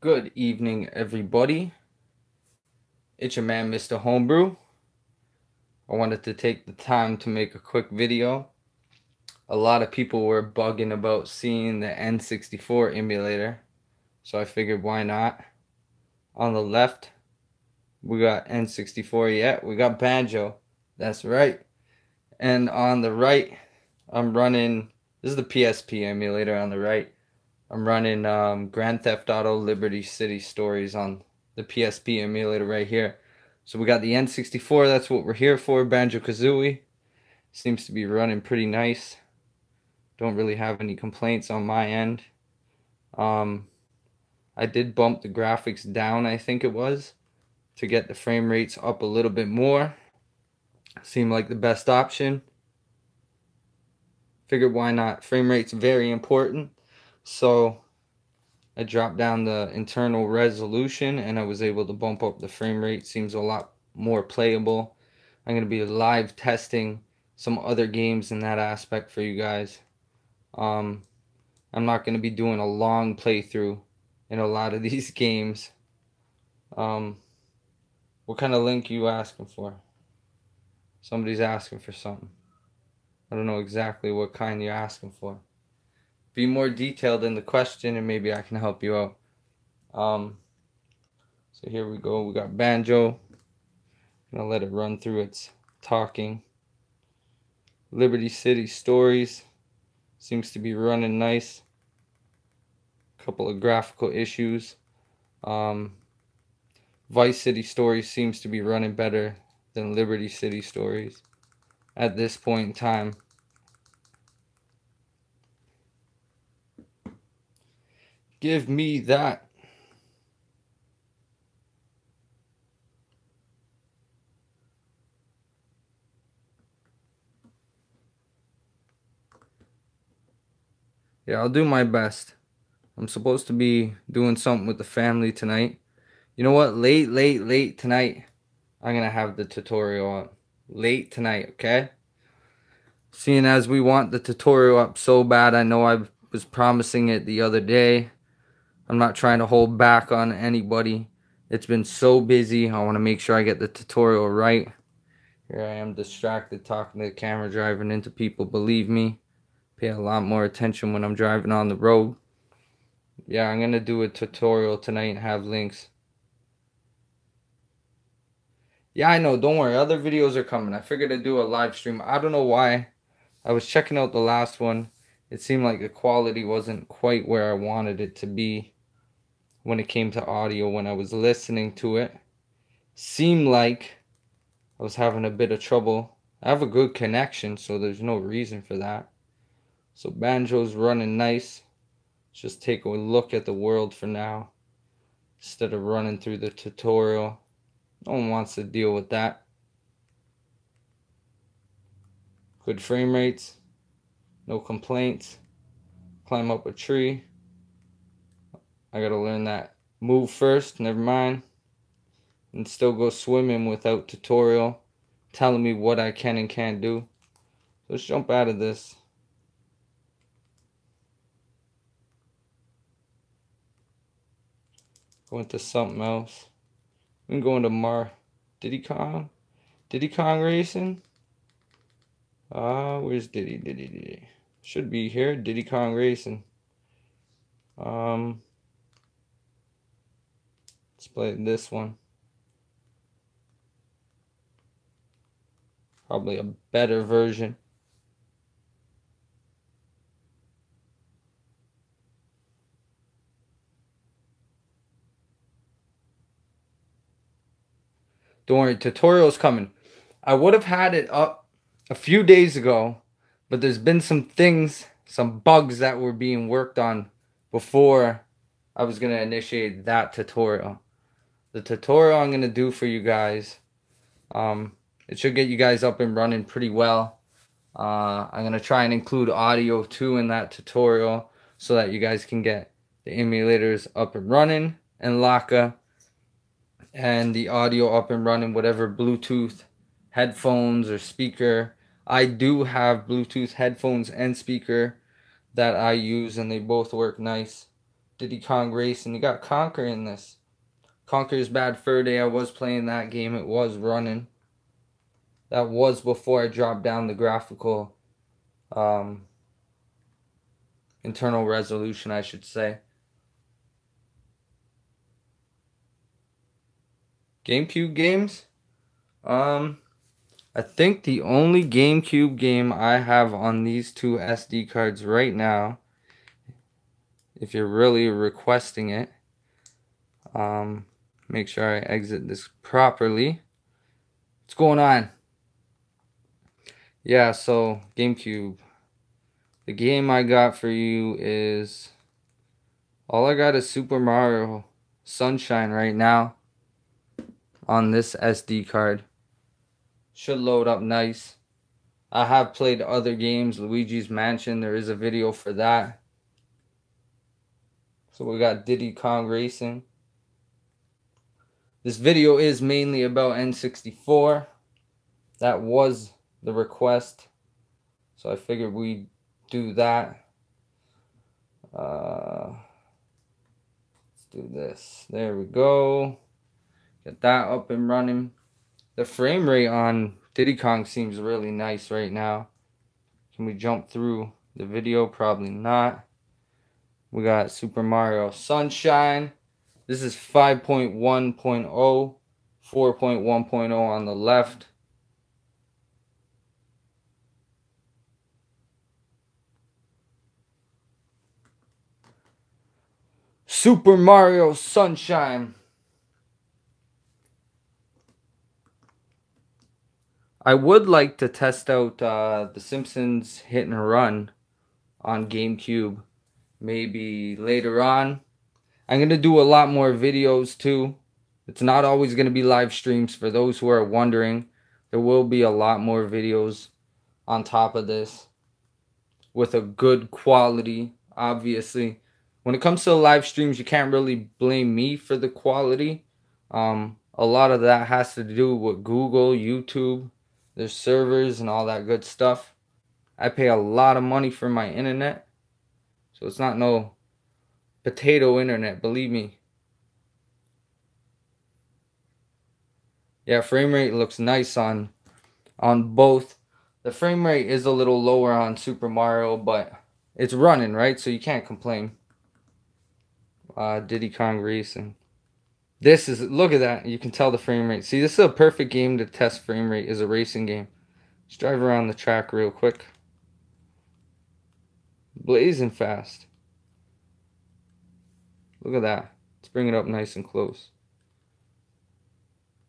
Good evening, everybody. It's your man, Mr. Homebrew. I wanted to take the time to make a quick video. A lot of people were bugging about seeing the N64 emulator, so I figured why not. On the left, we got N64, yeah, we got Banjo. That's right. And on the right, I'm running, this is the PSP emulator on the right. I'm running Grand Theft Auto Liberty City Stories on the PSP emulator right here. So we got the N64, that's what we're here for. Banjo-Kazooie seems to be running pretty nice. Don't really have any complaints on my end. Um, I did bump the graphics down, I think it was, to get the frame rates up a little bit more. Seemed like the best option. Figured why not? Frame rate's very important. So I dropped down the internal resolution and I was able to bump up the frame rate. Seems a lot more playable. I'm going to be live testing some other games in that aspect for you guys. I'm not going to be doing a long playthrough in a lot of these games. Um, what kind of link are you asking for? Somebody's asking for something. I don't know exactly what kind you're asking for. Be more detailed in the question and maybe I can help you out. So here we go. We got Banjo. Gonna let it run through its talking. Liberty City Stories seems to be running nice. Couple of graphical issues. Vice City Stories seems to be running better than Liberty City Stories at this point in time. Give me that. Yeah, I'll do my best. I'm supposed to be doing something with the family tonight. You know what? Late tonight, I'm gonna have the tutorial up. Late tonight, okay? Seeing as we want the tutorial up so bad, I know I was promising it the other day. I'm not trying to hold back on anybody. It's been so busy. I want to make sure I get the tutorial right. Here I am distracted talking to the camera, driving into people. Believe me, pay a lot more attention when I'm driving on the road. Yeah, I'm going to do a tutorial tonight and have links. Yeah, I know. Don't worry. Other videos are coming. I figured I'd do a live stream. I don't know why. I was checking out the last one. It seemed like the quality wasn't quite where I wanted it to be when it came to audio when I was listening to it. Seemed like I was having a bit of trouble. I have a good connection, so there's no reason for that. So Banjo's running nice. Let's just take a look at the world for now instead of running through the tutorial. No one wants to deal with that. Good frame rates. No complaints. Climb up a tree. I gotta learn that move first. Never mind. And still go swimming without tutorial telling me what I can and can't do. So let's jump out of this. Go into something else. We can go into Diddy Kong? Diddy Kong Racing? Where's Diddy? Should be here. Diddy Kong Racing. Let's play this one. Probably a better version. Don't worry, tutorial's coming. I would have had it up a few days ago, but there's been some things, some bugs that were being worked on before I was going to initiate that tutorial. The tutorial I'm going to do for you guys, it should get you guys up and running pretty well. I'm going to try and include audio too in that tutorial so that you guys can get the emulators up and running and Lakka and the audio up and running, whatever Bluetooth headphones or speaker. I do have Bluetooth headphones and speaker that I use and they both work nice. Diddy Kong Racing. You got Conquer in this. Conquer's Bad Fur Day. I was playing that game. It was running. That was before I dropped down the graphical internal resolution, I should say. GameCube games? I think the only GameCube game I have on these two SD cards right now, if you're really requesting it, make sure I exit this properly. What's going on? Yeah, so GameCube. The game I got for you is, all I got is Super Mario Sunshine right now on this SD card. Should load up nice. I have played other games, Luigi's Mansion. There is a video for that. So we got Diddy Kong Racing. This video is mainly about N64. That was the request. So I figured we'd do that. Let's do this. There we go. Get that up and running. The frame rate on Diddy Kong seems really nice right now. Can we jump through the video? Probably not. We got Super Mario Sunshine. This is 5.1.0, 4.1.0 on the left. Super Mario Sunshine. I would like to test out The Simpsons Hit and Run on GameCube. Maybe later on. I'm going to do a lot more videos too. It's not always going to be live streams. For those who are wondering, there will be a lot more videos on top of this with a good quality, obviously. When it comes to live streams, you can't really blame me for the quality. A lot of that has to do with Google, YouTube, their servers, and all that good stuff. I pay a lot of money for my internet, so it's not no potato internet, believe me. Yeah, frame rate looks nice on both. The frame rate is a little lower on Super Mario, but it's running, right? So you can't complain. Diddy Kong Racing. This is, look at that. You can tell the frame rate. See, this is a perfect game to test frame rate, is a racing game. Let's drive around the track real quick. Blazing fast. Look at that. Let's bring it up nice and close.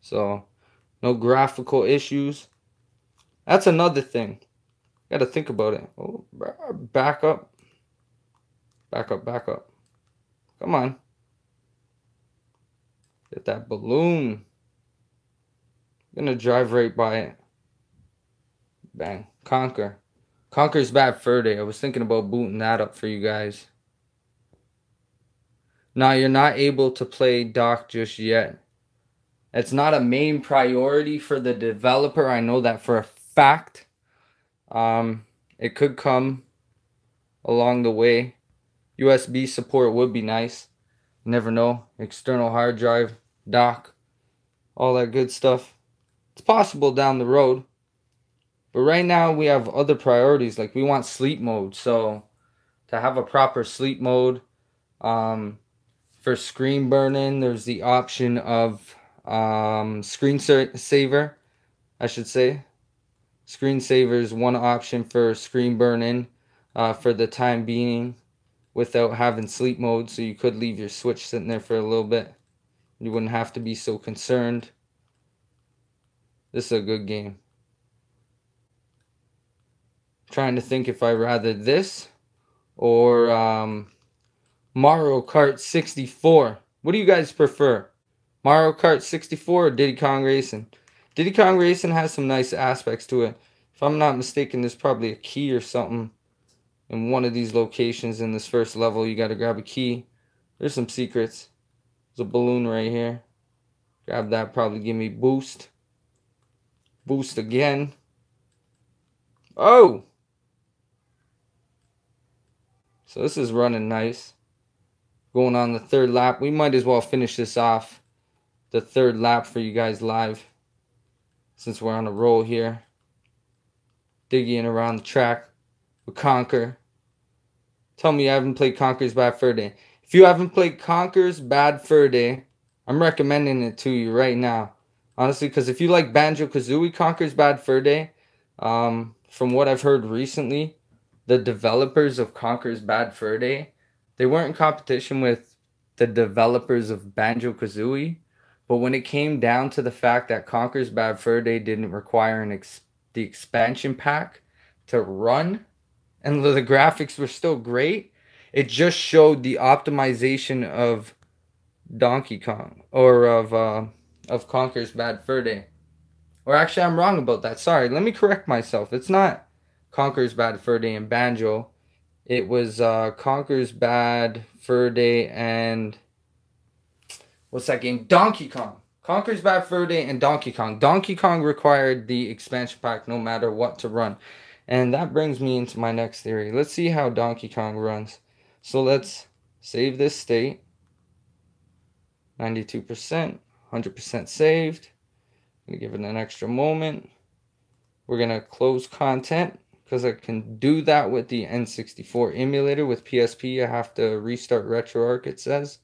So, no graphical issues. That's another thing. Got to think about it. Oh, back up. Back up, back up. Come on. Get that balloon. I'm gonna drive right by it. Bang. Conquer. Conquer's Bad Fur Day. I was thinking about booting that up for you guys. Now, you're not able to play Doc just yet. It's not a main priority for the developer. I know that for a fact. It could come along the way. USB support would be nice. You never know. External hard drive, dock, all that good stuff. It's possible down the road. But right now we have other priorities. Like we want sleep mode. So to have a proper sleep mode, for screen burn-in, there's the option of screensaver, I should say. Screensaver is one option for screen burn-in for the time being without having sleep mode. So you could leave your Switch sitting there for a little bit. You wouldn't have to be so concerned. This is a good game. Trying to think if I rather this or Mario Kart 64. What do you guys prefer? Mario Kart 64 or Diddy Kong Racing? Diddy Kong Racing has some nice aspects to it. If I'm not mistaken, there's probably a key or something in one of these locations in this first level. You got to grab a key. There's some secrets. There's a balloon right here. Grab that, probably give me boost. Boost again. Oh! So this is running nice. Going on the third lap. We might as well finish this off. The third lap for you guys live. Since we're on a roll here. Digging around the track with Conquer. Tell me you haven't played Conquer's Bad Fur Day. If you haven't played Conquer's Bad Fur Day, I'm recommending it to you right now. Honestly, because if you like Banjo-Kazooie, Conquer's Bad Fur Day, from what I've heard recently, the developers of Conquer's Bad Fur Day, they weren't in competition with the developers of Banjo-Kazooie, but when it came down to the fact that Conquer's Bad Fur Day didn't require the expansion pack to run, and the graphics were still great, it just showed the optimization of Donkey Kong, or of Conquer's Bad Fur Day. Or actually, I'm wrong about that. Sorry, let me correct myself. It's not Conquer's Bad Fur Day and Banjo. It was Conquer's Bad Fur Day and what's that game? Donkey Kong. Conquer's Bad Fur Day and Donkey Kong. Donkey Kong required the expansion pack no matter what to run. And that brings me into my next theory. Let's see how Donkey Kong runs. So let's save this state. 92%, 100% saved. I'm going to give it an extra moment. We're going to close content because I can do that with the N64 emulator. With PSP, I have to restart RetroArch, it says.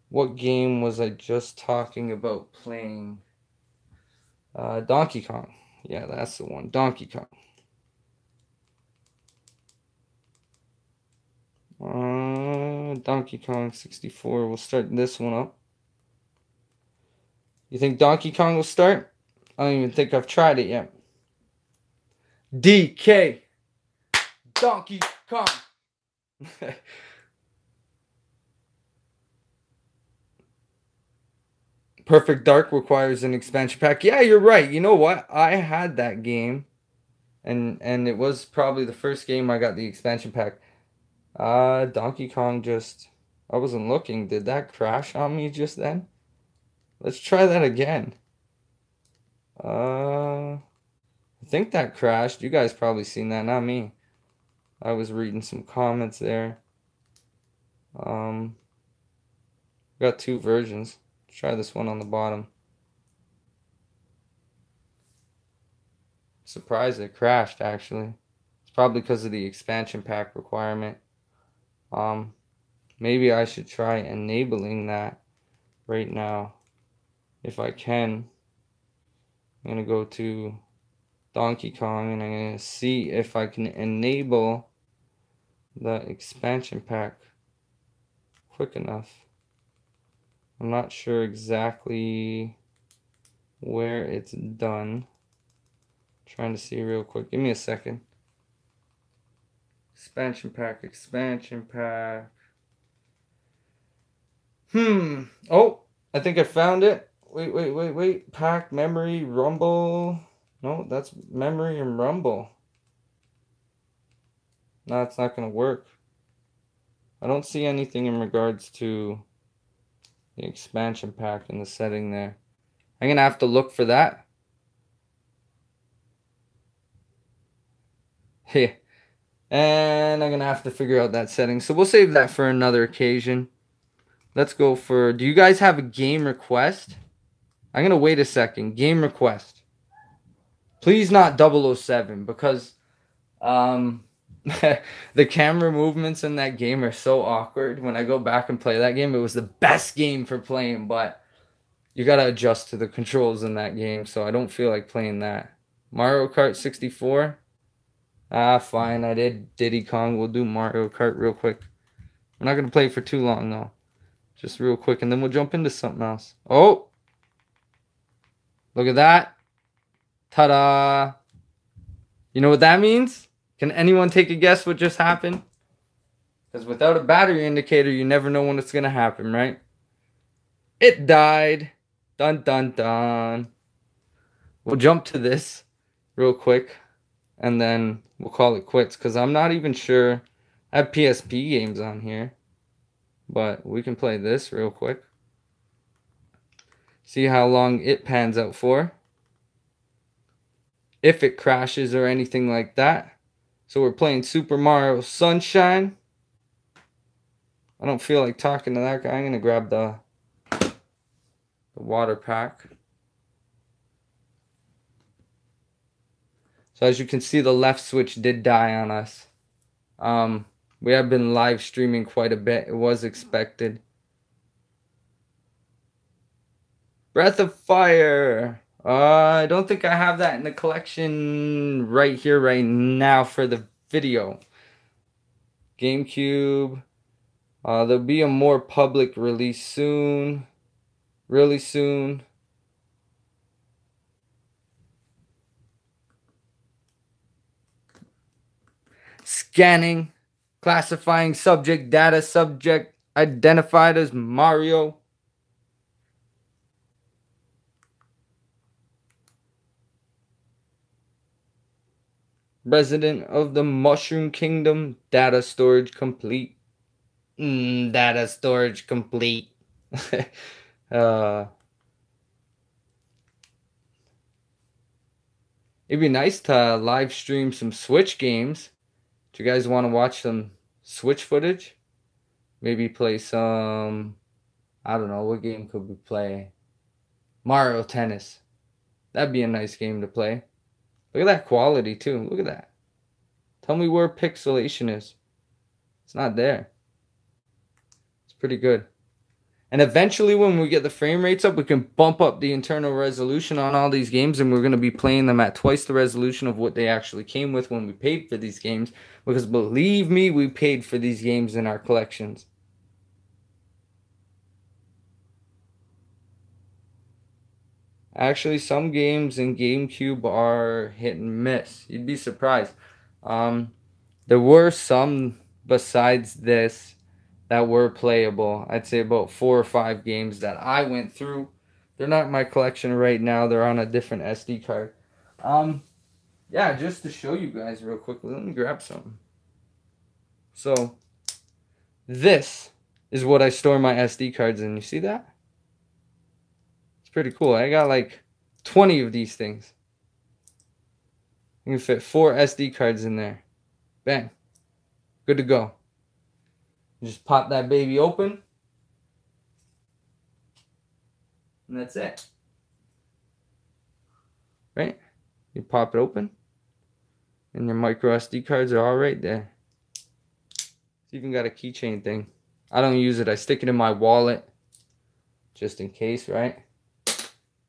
What game was I just talking about playing? Donkey Kong. Yeah, that's the one. Donkey Kong. Donkey Kong 64. We'll start this one up. You think Donkey Kong will start? I don't even think I've tried it yet. DK. Donkey Kong. Perfect Dark requires an expansion pack. Yeah, you're right. You know what? I had that game. And it was probably the first game I got the expansion pack. Donkey Kong just... I wasn't looking. Did that crash on me just then? Let's try that again. I think that crashed. You guys probably seen that, not me. I was reading some comments there. Got two versions. Let's try this one on the bottom. Surprised it crashed, actually. It's probably because of the expansion pack requirement. Maybe I should try enabling that right now. If I can. I'm going to go to Donkey Kong and I'm going to see if I can enable the expansion pack quick enough. I'm not sure exactly where it's done. Trying to see real quick. Give me a second. Expansion pack, expansion pack. Oh, I think I found it. Wait. Pack, memory, rumble. No, that's memory and rumble. No, it's not going to work. I don't see anything in regards to the expansion pack in the setting there. I'm going to have to look for that. Hey. And I'm going to have to figure out that setting. So we'll save that for another occasion. Let's go for... Do you guys have a game request? I'm going to wait a second. Game request. Please not 007 because the camera movements in that game are so awkward. When I go back and play that game, it was the best game for playing, but you got to adjust to the controls in that game, so I don't feel like playing that. Mario Kart 64? Fine. I did Diddy Kong. We'll do Mario Kart real quick. We're not going to play for too long, though. Just real quick, and then we'll jump into something else. Oh! Look at that. Ta-da! You know what that means? Can anyone take a guess what just happened? Because without a battery indicator, you never know when it's going to happen, right? It died. Dun, dun, dun. We'll jump to this real quick, and then we'll call it quits, because I'm not even sure. I have PSP games on here, but we can play this real quick. See how long it pans out for. If it crashes or anything like that. So we're playing Super Mario Sunshine. I don't feel like talking to that guy. I'm going to grab the water pack. So as you can see, the left switch did die on us. We have been live streaming quite a bit. It was expected. Breath of Fire. I don't think I have that in the collection right here, right now for the video. GameCube. There'll be a more public release soon. Really soon. Scanning. Classifying subject data. Subject identified as Mario. Resident of the Mushroom Kingdom. Data storage complete. Data storage complete. It'd be nice to live stream some Switch games. Do you guys want to watch some Switch footage? Maybe play some, I don't know, what game could we play? Mario Tennis. That'd be a nice game to play. Look at that quality too. Look at that. Tell me where pixelation is. It's not there. It's pretty good. And eventually when we get the frame rates up, we can bump up the internal resolution on all these games, and we're going to be playing them at twice the resolution of what they actually came with when we paid for these games. Because believe me, we paid for these games in our collections. Actually, some games in GameCube are hit and miss. You'd be surprised. There were some besides this that were playable. I'd say about 4 or 5 games that I went through. They're not in my collection right now. They're on a different SD card. Yeah, just to show you guys real quickly. Let me grab something. So, this is what I store my SD cards in. You see that? It's pretty cool. I got like 20 of these things. You can fit 4 SD cards in there. Bang. Good to go. Just pop that baby open. And that's it. Right? You pop it open. And your micro SD cards are all right there. It's even got a keychain thing. I don't use it. I stick it in my wallet. Just in case, right?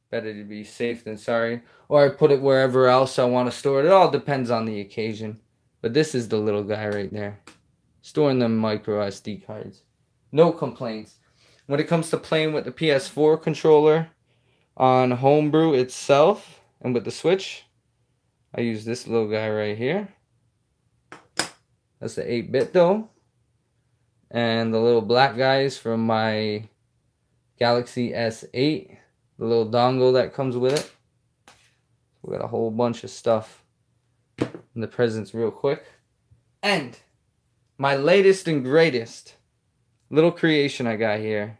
Better to be safe than sorry. Or I put it wherever else I want to store it. It all depends on the occasion. But this is the little guy right there. Storing them micro SD cards. No complaints. When it comes to playing with the PS4 controller on Homebrew itself and with the Switch, I use this little guy right here. That's the 8-bit though. And the little black guys from my Galaxy S8. The little dongle that comes with it. We got a whole bunch of stuff in the presents real quick. And my latest and greatest little creation I got here.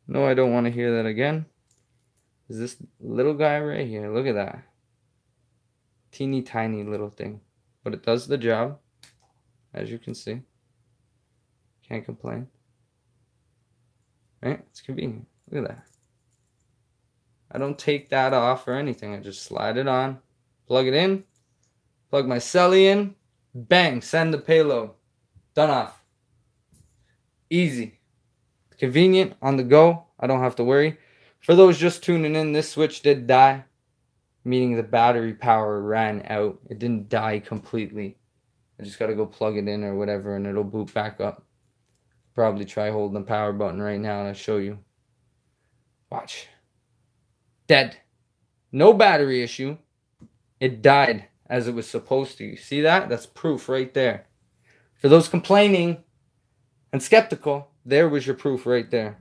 No, I don't want to hear that again. Is this little guy right here. Look at that. Teeny tiny little thing. But it does the job. As you can see. Can't complain. Right? It's convenient. Look at that. I don't take that off or anything. I just slide it on. Plug it in. Plug my celly in. Bang. Send the payload. Done off. Easy. Convenient. On the go. I don't have to worry. For those just tuning in, this Switch did die. Meaning the battery power ran out. It didn't die completely. I just got to go plug it in or whatever and it'll boot back up. Probably try holding the power button right now and I'll show you. Watch. Dead. No battery issue. It died as it was supposed to. You see that? That's proof right there. For those complaining and skeptical, there was your proof right there.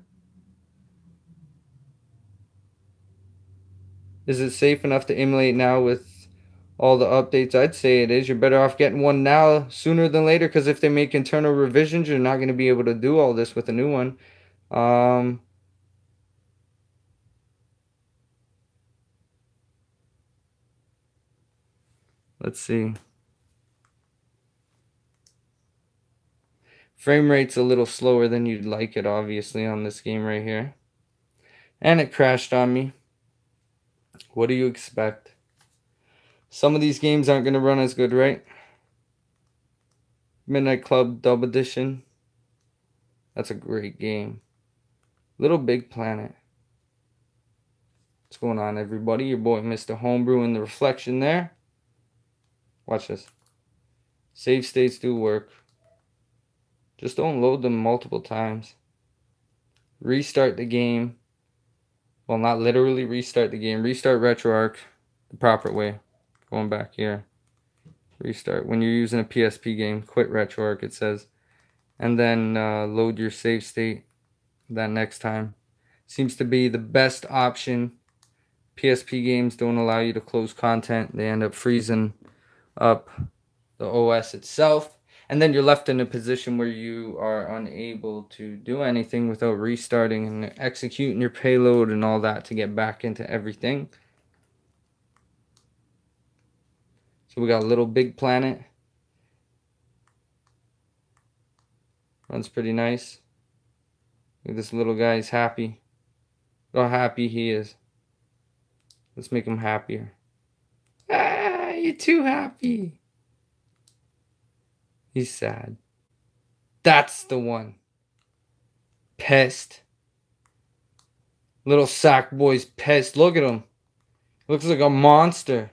Is it safe enough to emulate now with all the updates? I'd say it is. You're better off getting one now sooner than later, because if they make internal revisions, you're not going to be able to do all this with a new one. Let's see. Frame rate's a little slower than you'd like it, obviously, on this game right here. And it crashed on me. What do you expect? Some of these games aren't going to run as good, right? Midnight Club Dub Edition. That's a great game. Little Big Planet. What's going on, everybody? Your boy, Mr. Homebrew, in the reflection there. Watch this. Save states do work. Just don't load them multiple times. Restart the game. Well, not literally restart the game. Restart RetroArch the proper way. Going back here. Restart. When you're using a PSP game, quit RetroArch, it says. And then load your save state that next time. Seems to be the best option. PSP games don't allow you to close content. They end up freezing up the OS itself. And then you're left in a position where you are unable to do anything without restarting and executing your payload and all that to get back into everything. So we got Little Big Planet. Runs pretty nice. Look at this little guy, he's happy. Look how happy he is. Let's make him happier. Ah, you're too happy. He's sad. That's the one. Pissed. Little sack boy's pissed. Look at him. Looks like a monster.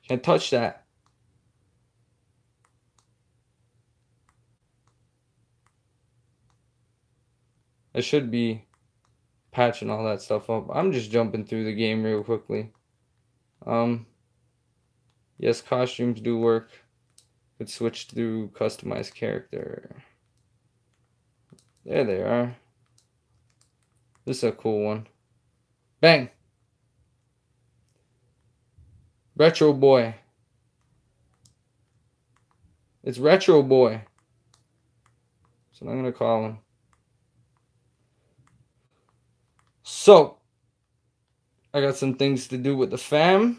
Can't touch that. I should be patching all that stuff up. I'm just jumping through the game real quickly. Yes, costumes do work. Could switch through customized character. There they are. This is a cool one. Bang! Retro Boy. It's Retro Boy. That's what I'm going to call him. So, I got some things to do with the fam.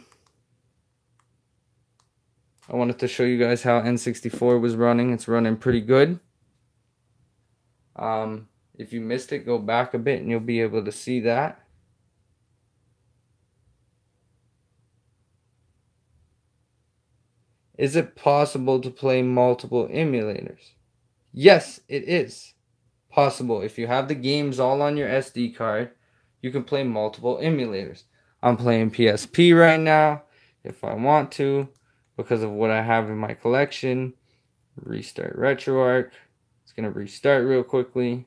I wanted to show you guys how N64 was running. It's running pretty good. If you missed it, go back a bit and you'll be able to see that. Is it possible to play multiple emulators? Yes, it is possible. If you have the games all on your SD card, you can play multiple emulators. I'm playing PSP right now if I want to because of what I have in my collection. Restart RetroArch. It's going to restart real quickly.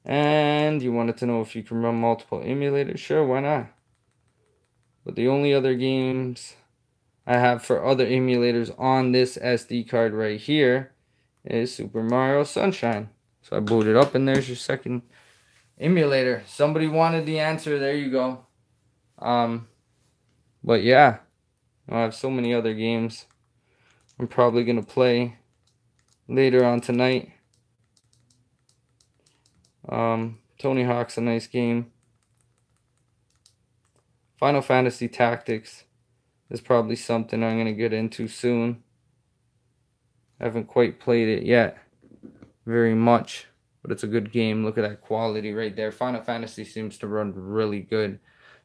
And you wanted to know if you can run multiple emulators? Sure, why not? But the only other games I have for other emulators on this SD card right here is Super Mario Sunshine. So I boot it up and there's your second emulator. Somebody wanted the answer. There you go. But yeah, I have so many other games I'm probably going to play later on tonight. Tony Hawk's a nice game. Final Fantasy Tactics is probably something I'm going to get into soon. I haven't quite played it yet very much, but it's a good game. Look at that quality right there. Final Fantasy seems to run really good.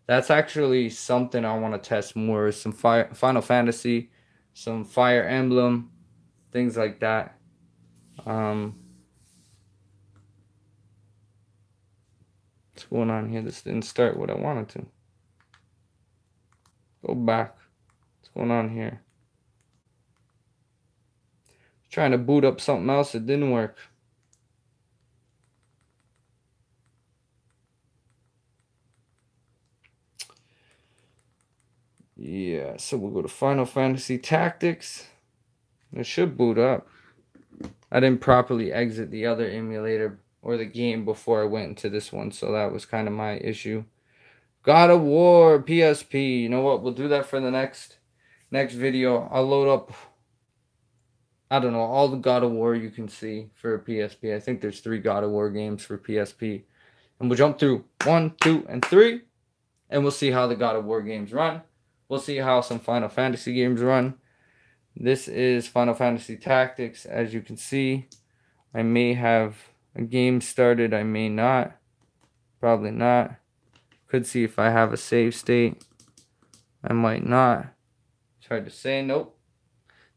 That's actually something I want to test more, is some Final Fantasy, some Fire Emblem, things like that. What's going on here? This didn't start what I wanted to. Go back. What's going on here? Trying to boot up something else, it didn't work. Yeah, so we'll go to Final Fantasy Tactics. It should boot up. I didn't properly exit the other emulator or the game before I went into this one, so that was kind of my issue. God of War PSP. You know what? We'll do that for the next video. I'll load up, I don't know, all the God of War you can see for a PSP. I think there's 3 God of War games for PSP. And we'll jump through 1, 2, and 3. And we'll see how the God of War games run. We'll see how some Final Fantasy games run. This is Final Fantasy Tactics, as you can see. I may have a game started, I may not. Probably not. Could see if I have a save state. I might not. It's hard to say. Nope.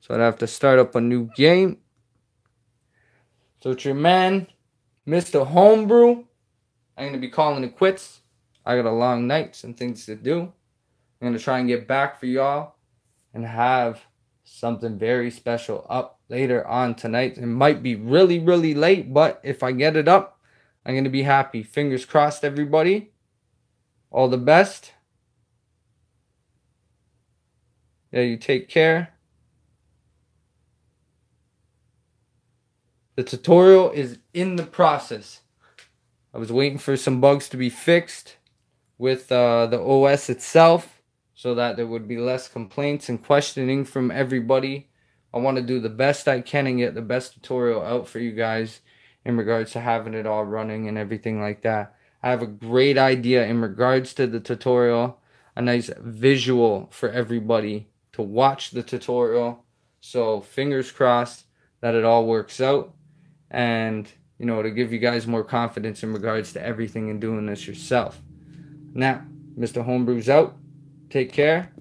So I'd have to start up a new game. So it's your man, Mr. Homebrew. I'm going to be calling it quits. I got a long night, some things to do. I'm going to try and get back for y'all and have something very special up later on tonight. It might be really, really late, but if I get it up, I'm going to be happy. Fingers crossed, everybody. All the best. Yeah, you take care. The tutorial is in the process. I was waiting for some bugs to be fixed with the OS itself so that there would be less complaints and questioning from everybody. I want to do the best I can and get the best tutorial out for you guys in regards to having it all running and everything like that. I have a great idea in regards to the tutorial, a nice visual for everybody to watch the tutorial. So fingers crossed that it all works out, and to give you guys more confidence in regards to everything and doing this yourself. Now, Mr. Homebrew's out. Take care.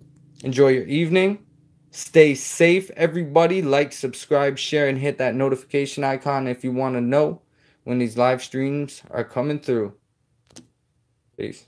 Enjoy your evening. Stay safe, everybody. Like, subscribe, share, and hit that notification icon if you want to know when these live streams are coming through. Peace.